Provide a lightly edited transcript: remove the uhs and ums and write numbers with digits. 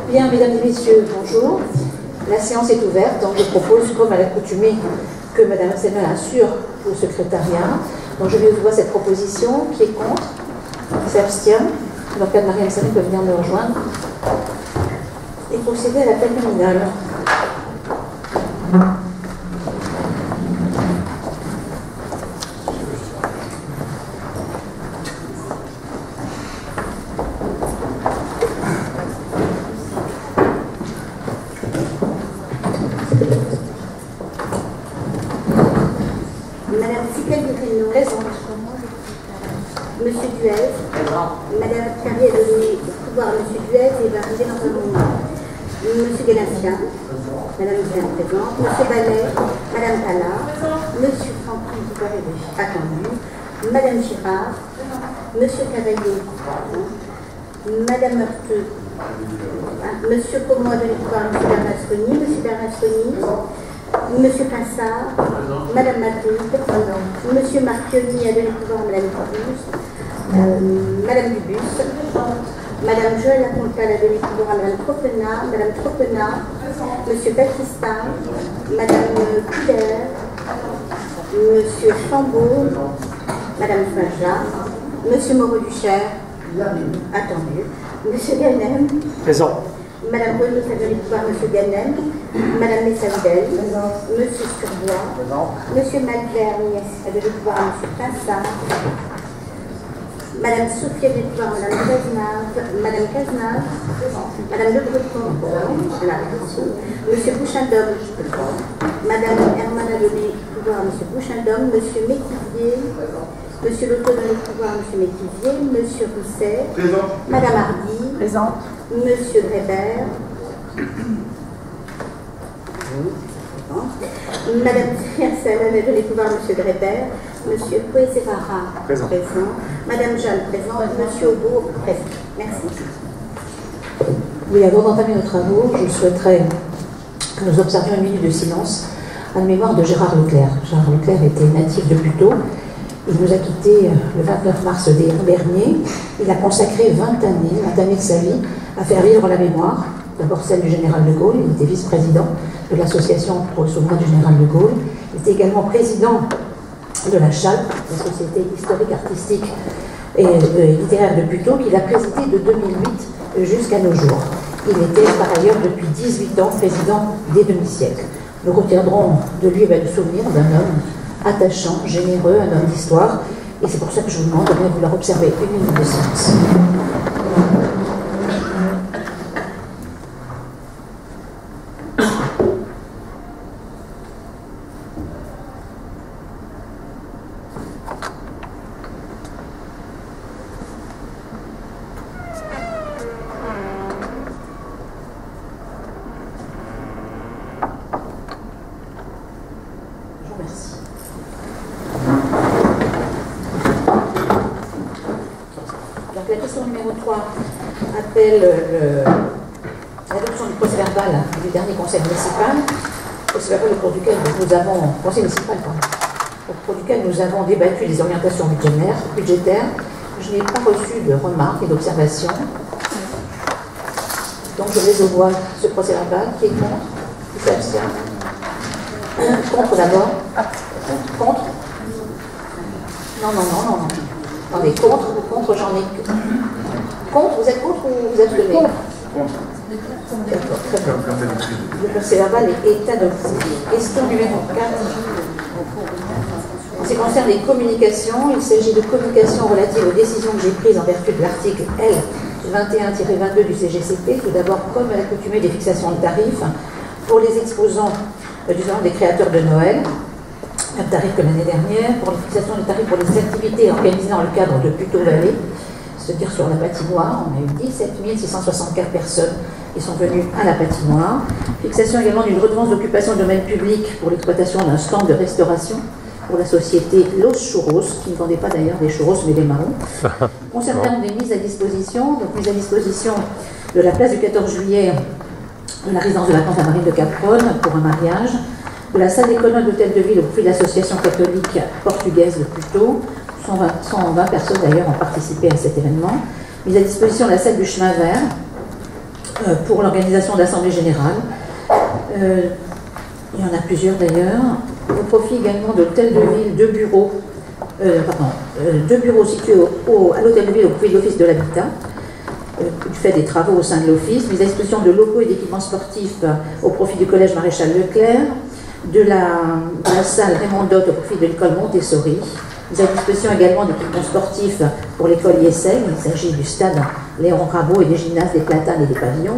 Bien, mesdames et messieurs, bonjour. La séance est ouverte, donc je propose, comme à l'accoutumée, que madame Senna assure le secrétariat. Donc je vais vous voir cette proposition. Qui est contre? Qui s'abstient? Dans le cas de Marie-Anne Senna, peut venir me rejoindre. Et procéder à l'appel nominal. Monsieur Duez, Madame Carrier a donné pouvoir à Monsieur Duez et va arriver dans un moment. Monsieur Galatien, Madame Duez présente, Monsieur Ballet, Madame Tallard, Monsieur Francky qui paraît attendu, Madame Girard, Monsieur Cavalier, Madame Heurteux, Monsieur Como a donné pouvoir à Monsieur Bernasconi, Monsieur Bernasconi, Monsieur Pinsard, Madame Madrid, Monsieur Marchioni a donné pouvoir à Madame Dubus, Madame Dubus, Madame Joël Lacontal a donné pouvoir à Madame Tropenat, Monsieur Baptista, Madame Couder, Monsieur Chambaud, Madame Faja, Monsieur Moreau-Duchère, attendu, Monsieur Ganem, présent. Madame Renaud, ça donne le pouvoir M. Ganem, Madame Messaoudel, M. Sturbois, M. Malvergne, ça donne le pouvoir à M. Pinsard, Madame Sophie a donné le pouvoir à Madame Cazenave, Madame Le Breton, M. Bouchindom, Madame Herman a donné le pouvoir à M. Bouchindom, M. Métivier, M. Loto donne le pouvoir à M. Métivier, M. Rousset, Madame Hardy, présente. Monsieur Grébert, Madame Fiancel a donné le pouvoir à M. Grébert, Monsieur Poesevara, présent. Madame Jeanne, présente. Monsieur Aubourg, présent. Merci. Oui, avant d'entamer nos travaux, je souhaiterais que nous observions une minute de silence à la mémoire de Gérard Leclerc. Gérard Leclerc était natif de Puteaux. Il nous a quittés le 29 mars dernier. Il a consacré 20 années de sa vie à faire vivre la mémoire, d'abord celle du général de Gaulle. Il était vice-président de l'association pour le souvenir du général de Gaulle. Il était également président de la CHALP, la Société historique, artistique et littéraire de Puteaux, qu'il a présidé de 2008 jusqu'à nos jours. Il était par ailleurs depuis 18 ans président des demi-siècles. Nous retiendrons de lui le souvenir d'un homme attachant, généreux, un homme d'histoire, et c'est pour ça que je vous demande de bien vouloir observer une minute de silence. Donc la question numéro 3 appelle l'adoption du procès-verbal du dernier conseil municipal, procès-verbal au cours duquel nous avons, conseil municipal, au cours duquel nous avons débattu des orientations budgétaires. Je n'ai pas reçu de remarques et d'observations. Donc je mets au voix ce procès-verbal. Qui est contre? Qui s'abstient? Contre d'abord. Contre? Non. Attendez, contre, j'en ai. Contre, vous êtes contre ou vous êtes abstenez? Contre. D'accord, très bien. Le procès-verbal est adopté. Question numéro 4. En ce qui concerne les communications, il s'agit de communications relatives aux décisions que j'ai prises en vertu de l'article L 21-22 du CGCT. Tout d'abord, comme à l'accoutumée des fixations de tarifs pour les exposants du salon des créateurs de Noël. Même tarif que l'année dernière, pour la fixation des tarifs pour les activités organisées dans le cadre de Puteaux-Vallée, c'est-à-dire sur la patinoire. On a eu 17 664 personnes qui sont venues à la patinoire. Fixation également d'une redevance d'occupation de domaine public pour l'exploitation d'un stand de restauration pour la société Los Churros, qui ne vendait pas d'ailleurs des churros mais des marrons. Concernant des mises à disposition, donc mise à disposition de la place du 14 juillet de la résidence de vacances à Marine de Capronne pour un mariage, de la salle des colonnes d'hôtel de ville au profit de l'association catholique portugaise de Puteaux. 120 personnes d'ailleurs ont participé à cet événement. Mise à disposition de la salle du chemin vert pour l'organisation d'assemblée générale. Il y en a plusieurs d'ailleurs. Au profit également de l'hôtel de ville, deux bureaux situés à l'hôtel de ville au profit de l'office de l'habitat. Du fait des travaux au sein de l'office. Mise à disposition de locaux et d'équipements sportifs au profit du collège Maréchal Leclerc. De la salle Raymond Dotte au profit de l'école Montessori. Mise à disposition également d'équipements sportifs pour l'école Yessel. Il s'agit du stade Léon Rabot et des gymnases des Platanes et des Pavillons.